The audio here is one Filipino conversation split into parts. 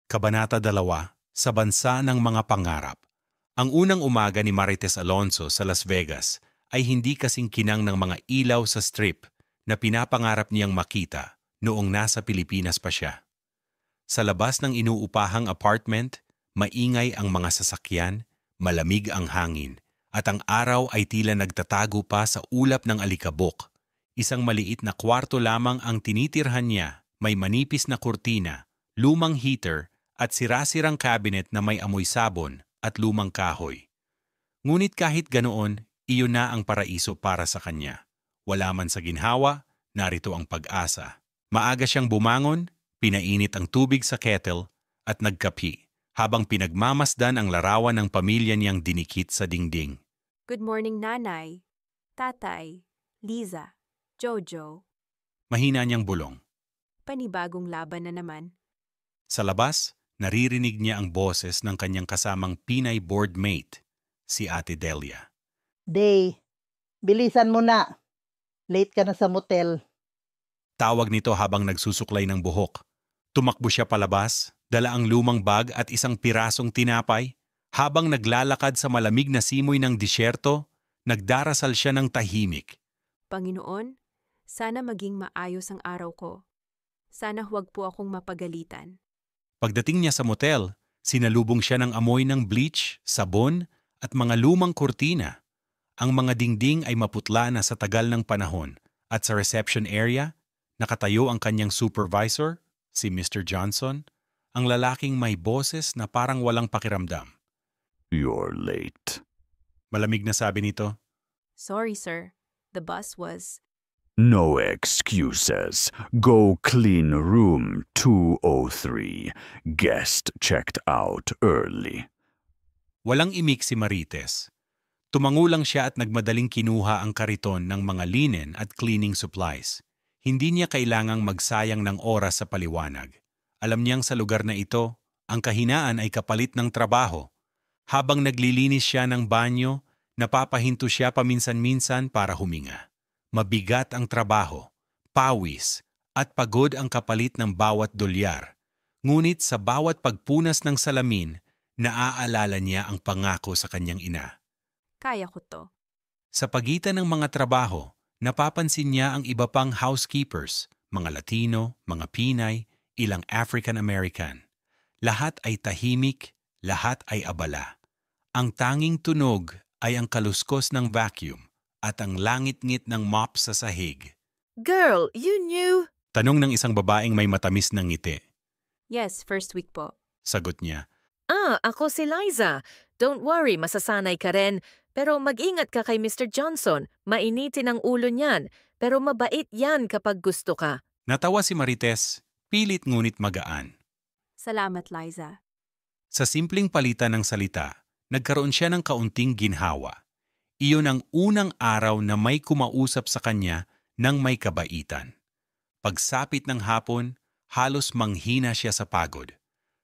Kabanata 2, sa bansa ng mga pangarap. Ang unang umaga ni Marites Alonso sa Las Vegas ay hindi kasing kinang ng mga ilaw sa strip na pinapangarap niyang makita noong nasa Pilipinas pa siya. Sa labas ng inuupahang apartment, maingay ang mga sasakyan, malamig ang hangin, at ang araw ay tila nagtatago pa sa ulap ng alikabok. Isang maliit na kwarto lamang ang tinitirhan niya, may manipis na kurtina, lumang heater, at sirasirang cabinet na may amoy sabon at lumang kahoy. Ngunit kahit ganoon, iyon na ang paraiso para sa kanya. Wala man sa ginhawa, narito ang pag-asa. Maaga siyang bumangon, pinainit ang tubig sa kettle, at nagkapi, habang pinagmamasdan ang larawan ng pamilya niyang dinikit sa dingding. Good morning, Nanay, Tatay, Liza, Jojo. Mahina niyang bulong. Panibagong laban na naman. Sa labas, naririnig niya ang boses ng kanyang kasamang Pinay boardmate, si Ate Delia. Day, bilisan mo na. Late ka na sa motel. Tawag nito habang nagsusuklay ng buhok. Tumakbo siya palabas, dala ang lumang bag at isang pirasong tinapay. Habang naglalakad sa malamig na simoy ng disyerto, nagdarasal siya ng tahimik. Panginoon, sana maging maayos ang araw ko. Sana huwag po akong mapagalitan. Pagdating niya sa motel, sinalubong siya ng amoy ng bleach, sabon, at mga lumang kurtina. Ang mga dingding ay maputla na sa tagal ng panahon at sa reception area, nakatayo ang kanyang supervisor, si Mr. Johnson, ang lalaking may boses na parang walang pakiramdam. You're late. Malamig na sabi nito. Sorry, sir. The bus was... No excuses. Go clean room 203. Guest checked out early. Walang imik si Marites. Tumangulang siya at nagmadaling kinuha ang kariton ng mga linen at cleaning supplies. Hindi niya kailangang magsayang ng oras sa paliwanag. Alam niyang sa lugar na ito, ang kahinaan ay kapalit ng trabaho. Habang naglilinis siya ng banyo, napapahinto siya paminsan-minsan para huminga. Mabigat ang trabaho, pawis, at pagod ang kapalit ng bawat dolyar. Ngunit sa bawat pagpunas ng salamin, naaalala niya ang pangako sa kanyang ina. Kaya ko to. Sa pagitan ng mga trabaho, napapansin niya ang iba pang housekeepers, mga Latino, mga Pinay, ilang African-American. Lahat ay tahimik, lahat ay abala. Ang tanging tunog ay ang kaluskos ng vacuum at ang langit-ngit ng mop sa sahig. Girl, you knew... Tanong ng isang babaeng may matamis ng ngiti. Yes, first week po. Sagot niya. Ako si Liza. Don't worry, masasanay ka rin. Pero mag-ingat ka kay Mr. Johnson. Mainitin ang ulo niyan. Pero mabait yan kapag gusto ka. Natawa si Marites, pilit ngunit magaan. Salamat, Liza. Sa simpleng palitan ng salita, nagkaroon siya ng kaunting ginhawa. Iyon ang unang araw na may kumausap sa kanya ng may kabaitan. Pagsapit ng hapon, halos manghina siya sa pagod.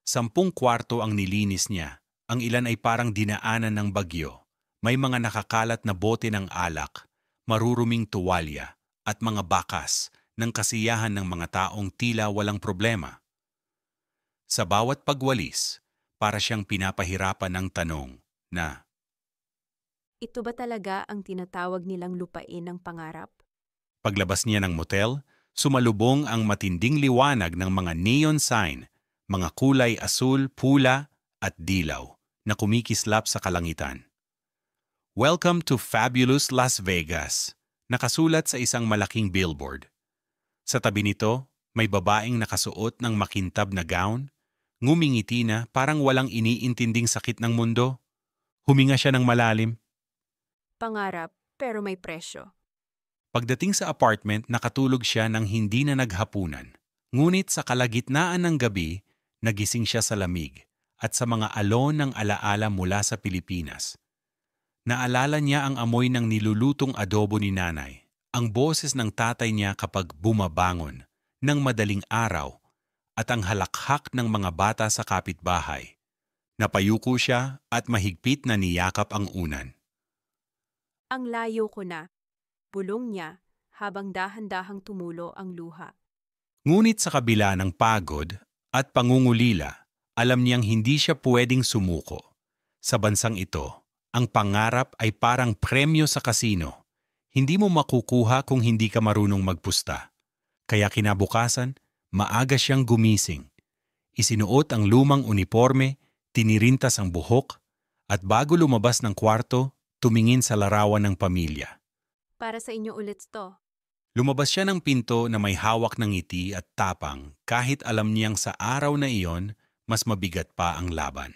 10 kwarto ang nilinis niya. Ang ilan ay parang dinaanan ng bagyo. May mga nakakalat na bote ng alak, maruruming tuwalya, at mga bakas ng kasiyahan ng mga taong tila walang problema. Sa bawat pagwalis, para siyang pinapahirapan ng tanong na, Ito ba talaga ang tinatawag nilang lupain ng pangarap? paglabas niya ng motel, sumalubong ang matinding liwanag ng mga neon sign, mga kulay asul, pula at dilaw na kumikislap sa kalangitan. Welcome to Fabulous Las Vegas, nakasulat sa isang malaking billboard. Sa tabi nito, may babaeng nakasuot ng makintab na gown, ngumingiti na parang walang iniintinding sakit ng mundo. Huminga siya ng malalim. Pangarap, pero may presyo. Pagdating sa apartment, nakatulog siya nang hindi na naghapunan. Ngunit sa kalagitnaan ng gabi, nagising siya sa lamig at sa mga alon ng alaala mula sa Pilipinas. Naalala niya ang amoy ng nilulutong adobo ni nanay, ang boses ng tatay niya kapag bumabangon ng madaling araw at ang halakhak ng mga bata sa kapitbahay. Napayuko siya at mahigpit na niyakap ang unan. Ang layo ko na. Bulong niya habang dahan-dahang tumulo ang luha. Ngunit sa kabila ng pagod at pangungulila, Alam niyang hindi siya pwedeng sumuko. Sa bansang ito, ang pangarap ay parang premyo sa kasino. Hindi mo makukuha kung hindi ka marunong magpusta. Kaya kinabukasan, maaga siyang gumising. Isinuot ang lumang uniforme, tinirintas ang buhok, at bago lumabas ng kwarto, tumingin sa larawan ng pamilya. Para sa inyo ulit to. Lumabas siya ng pinto na may hawak ng ngiti at tapang kahit alam niyang sa araw na iyon, mas mabigat pa ang laban.